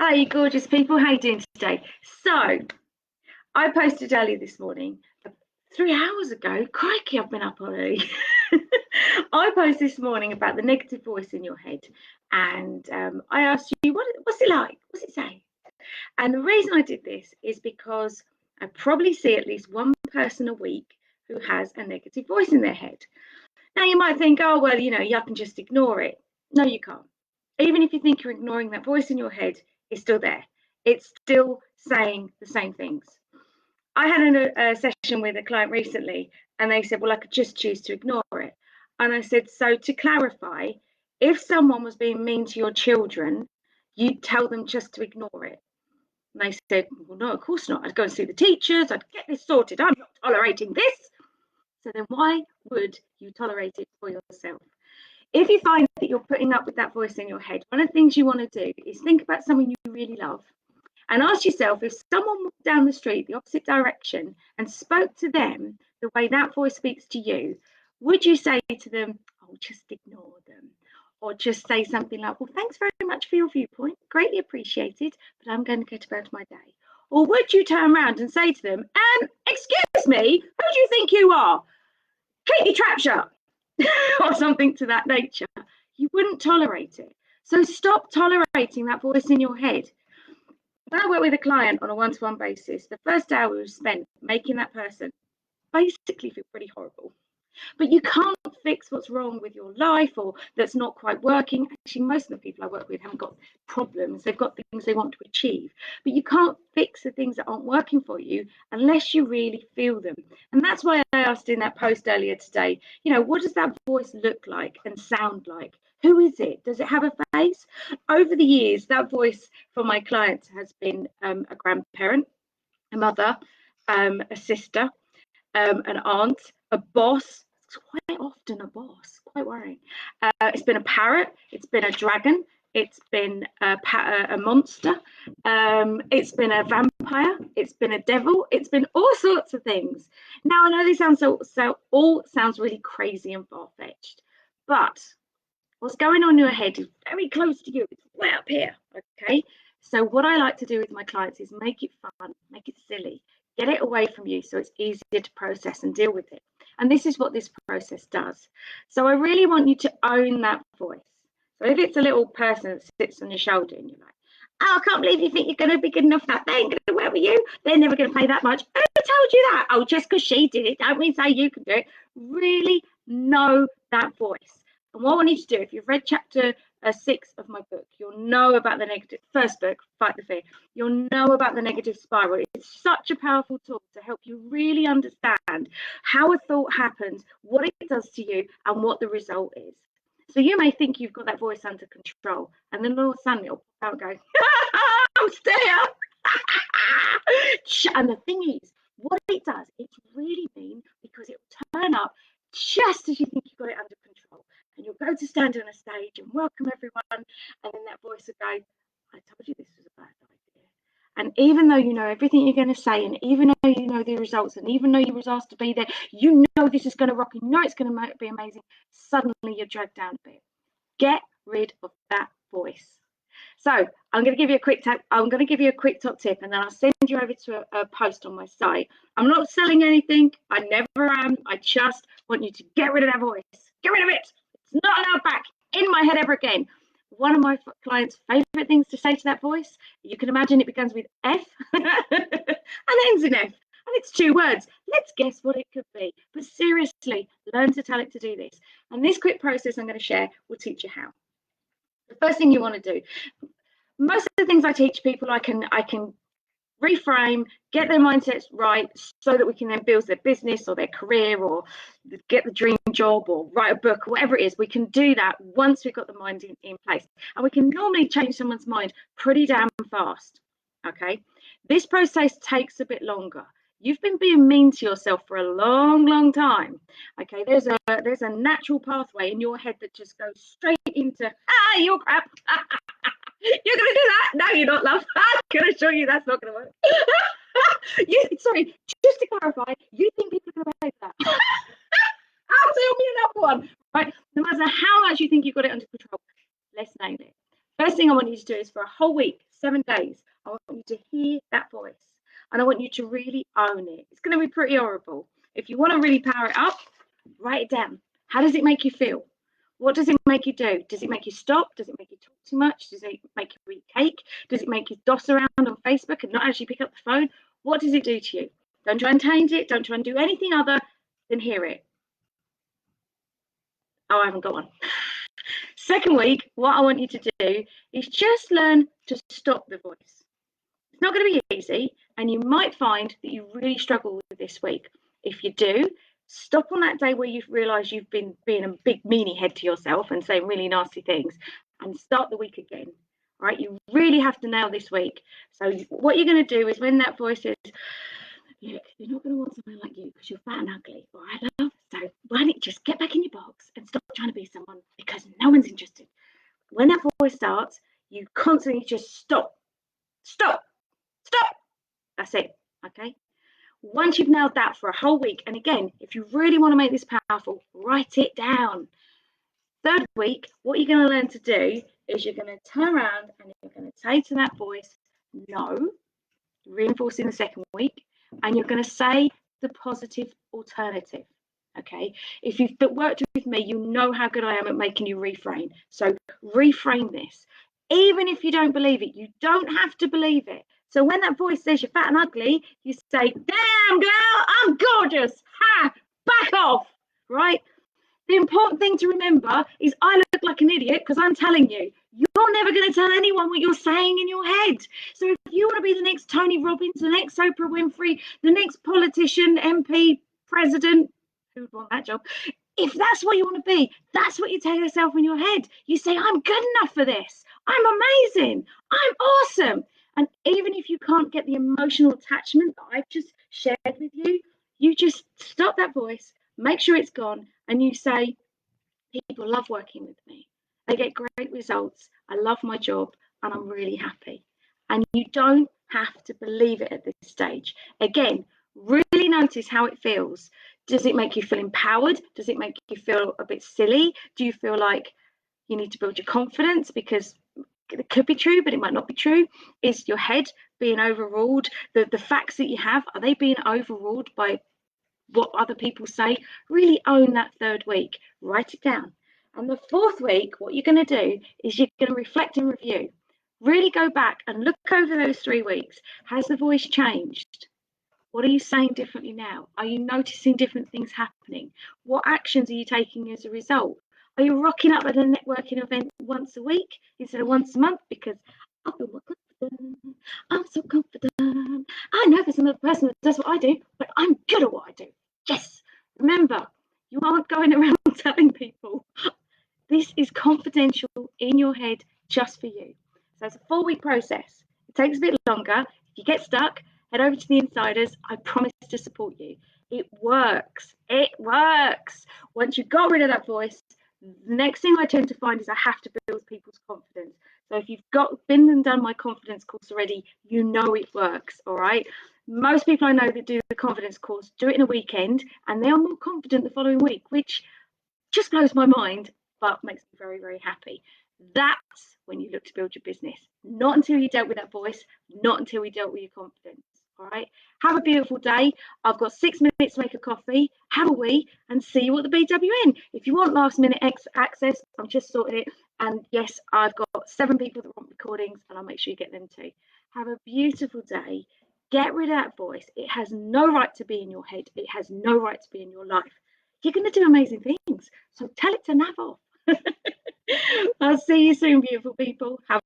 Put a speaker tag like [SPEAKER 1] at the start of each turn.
[SPEAKER 1] Hi, you gorgeous people. How you doing today? So, I posted earlier this morning, 3 hours ago. Crikey, I've been up already. I posted this morning about the negative voice in your head, and I asked you, what's it like? What's it say? And the reason I did this is because I probably see at least one person a week who has a negative voice in their head. Now, you might think, oh, well, you can just ignore it. No, you can't. Even if you think you're ignoring that voice in your head, it's still there. It's still saying the same things. I had a session with a client recently, and they said, well, I could just choose to ignore it. And I said, so to clarify, if someone was being mean to your children, you'd tell them just to ignore it. And they said, well, no, of course not. I'd go and see the teachers. I'd get this sorted. I'm not tolerating this. So then why would you tolerate it for yourself? If you find that you're putting up with that voice in your head, one of the things you want to do is think about someone you really love and ask yourself, if someone walked down the street the opposite direction and spoke to them the way that voice speaks to you, would you say to them, oh, just ignore them? Or just say something like, well, thanks very much for your viewpoint, greatly appreciated, but I'm going to get about my day. Or would you turn around and say to them, excuse me, who do you think you are? Keep your trap shut. Or something to that nature. You wouldn't tolerate it. So stop tolerating that voice in your head. When I work with a client on a one-to-one basis, the first hour was spent making that person basically feel pretty horrible. But you can't fix what's wrong with your life or that's not quite working. Actually, most of the people I work with haven't got problems. They've got things they want to achieve. But you can't fix the things that aren't working for you unless you really feel them. And that's why I asked in that post earlier today, what does that voice look like and sound like? Who is it? Does it have a face? Over the years, that voice for my clients has been a grandparent, a mother, a sister, an aunt, a boss. It's quite often a boss, quite worrying. It's been a parrot, it's been a dragon, it's been a monster, it's been a vampire, it's been a devil, it's been all sorts of things. Now, I know this sounds all sounds really crazy and far-fetched, but what's going on in your head is very close to you. It's way up here, okay? So what I like to do with my clients is make it fun, make it silly, get it away from you so it's easier to process and deal with it. And this is what this process does. So I really want you to own that voice. So if it's a little person that sits on your shoulder and you're like, oh, I can't believe you think you're going to be good enough that they ain't going to work with you. They're never going to pay that much. Who told you that? Oh, just because she did it, don't mean say you can do it. Really know that voice. And what I want you to do, if you've read chapter 6 of my book, you'll know about the first book, Fight the Fear. You'll know about the negative spiral. It's such a powerful tool to help you really understand how a thought happens, what it does to you, and what the result is. So you may think you've got that voice under control, and then all of a sudden it'll pop out and go, I'm still here. And the thing is, what it does, it's really mean because it'll turn up just as you think you've got it under control. And you'll go to stand on a stage and welcome everyone, and then that voice will go, I told you this was a bad idea. And even though you know everything you're going to say, and even though you know the results, and even though you was asked to be there, you know this is going to rock, you know it's going to be amazing, suddenly you're dragged down a bit. Get rid of that voice. So I'm going to give you a quick top tip, and then I'll send you over to a post on my site. I'm not selling anything. I never am. I just want you to get rid of that voice. Get rid of it. It's not allowed back in my head ever again. One of my clients' favorite things to say to that voice, you can imagine it begins with F and ends in F. And it's 2 words. Let's guess what it could be. But seriously, learn to tell it to do this. And this quick process I'm going to share will teach you how. The first thing you want to do, most of the things I teach people, I can reframe, get their mindsets right so that we can then build their business or their career or get the dream job or write a book or whatever it is. We can do that once we've got the mind in place. And we can normally change someone's mind pretty damn fast. Okay, this process takes a bit longer. You've been being mean to yourself for a long, long time. Okay, there's a natural pathway in your head that just goes straight into, you're crap. You're going to do that? No, you're not, love. I'm going to show you that's not going to work. Sorry, just to clarify, you think people are going to pay for that? I'll tell me another one. Right? No matter how much you think you've got it under control, let's name it. First thing I want you to do is for a whole week, 7 days. I want you to hear that voice and I want you to really own it. It's going to be pretty horrible. If you want to really power it up, write it down. How does it make you feel? What does it make you do? Does it make you stop? Does it make you talk too much? Does it make you eat cake? Does it make you doss around on Facebook and not actually pick up the phone? What does it do to you? Don't try and change it. Don't try and do anything other than hear it. Oh, I haven't got one. Second week, what I want you to do is just learn to stop the voice. It's not going to be easy, and you might find that you really struggle with this week. If you do, stop on that day where you've realised you've been being a big meanie head to yourself and saying really nasty things, and start the week again. All right, you really have to nail this week. So what you're going to do is when that voice says, look, you're not going to want someone like you because you're fat and ugly, all right, love? So why don't you just get back in your box and stop trying to be someone because no one's interested. When that voice starts, you constantly just stop. That's it, okay? Once you've nailed that for a whole week, and again, if you really want to make this powerful, write it down. Third week, what you're going to learn to do is you're going to turn around and you're going to say to that voice, no, reinforcing the second week, and you're going to say the positive alternative. Okay, if you've worked with me, you know how good I am at making you reframe. So reframe this. Even if you don't believe it, you don't have to believe it. So when that voice says you're fat and ugly, you say, damn girl, I'm gorgeous. Ha, back off, right? The important thing to remember is I look like an idiot because I'm telling you, you're never going to tell anyone what you're saying in your head. So if you want to be the next Tony Robbins, the next Oprah Winfrey, the next politician, MP, president, who would want that job? If that's what you want to be, that's what you tell yourself in your head. You say, I'm good enough for this. I'm amazing. I'm awesome. And even if you can't get the emotional attachment that I've just shared with you, you just stop that voice, make sure it's gone, and you say, people love working with me. They get great results. I love my job and I'm really happy. And you don't have to believe it at this stage. Again, really notice how it feels. Does it make you feel empowered? Does it make you feel a bit silly? Do you feel like you need to build your confidence? Because it could be true, but it might not be true. Is your head being overruled? The facts that you have, are they being overruled by what other people say? Really own that third week. Write it down. And the fourth week, what you're going to do is you're going to reflect and review. Really go back and look over those 3 weeks. Has the voice changed? What are you saying differently now? Are you noticing different things happening? What actions are you taking as a result? Are you rocking up at a networking event once a week instead of once a month? Because I feel more confident. I'm so confident. I know there's another person that does what I do, but I'm good at what I do. Yes. Remember, you aren't going around telling people. This is confidential in your head just for you. So it's a 4-week process. It takes a bit longer. If you get stuck, head over to the Insiders. I promise to support you. It works. It works. Once you've got rid of that voice, the next thing I tend to find is I have to build people's confidence. So if you've been and done my confidence course already, you know it works, all right? Most people I know that do the confidence course do it in a weekend and they are more confident the following week, which just blows my mind, but makes me very, very happy. That's when you look to build your business. Not until you dealt with that voice, not until we dealt with your confidence. All right. Have a beautiful day. I've got 6 minutes to make a coffee. Have a wee and see you at the BWN. If you want last minute access, I'm just sorting it. And yes, I've got 7 people that want recordings and I'll make sure you get them too. Have a beautiful day. Get rid of that voice. It has no right to be in your head. It has no right to be in your life. You're going to do amazing things. So tell it to nav off. I'll see you soon, beautiful people. Have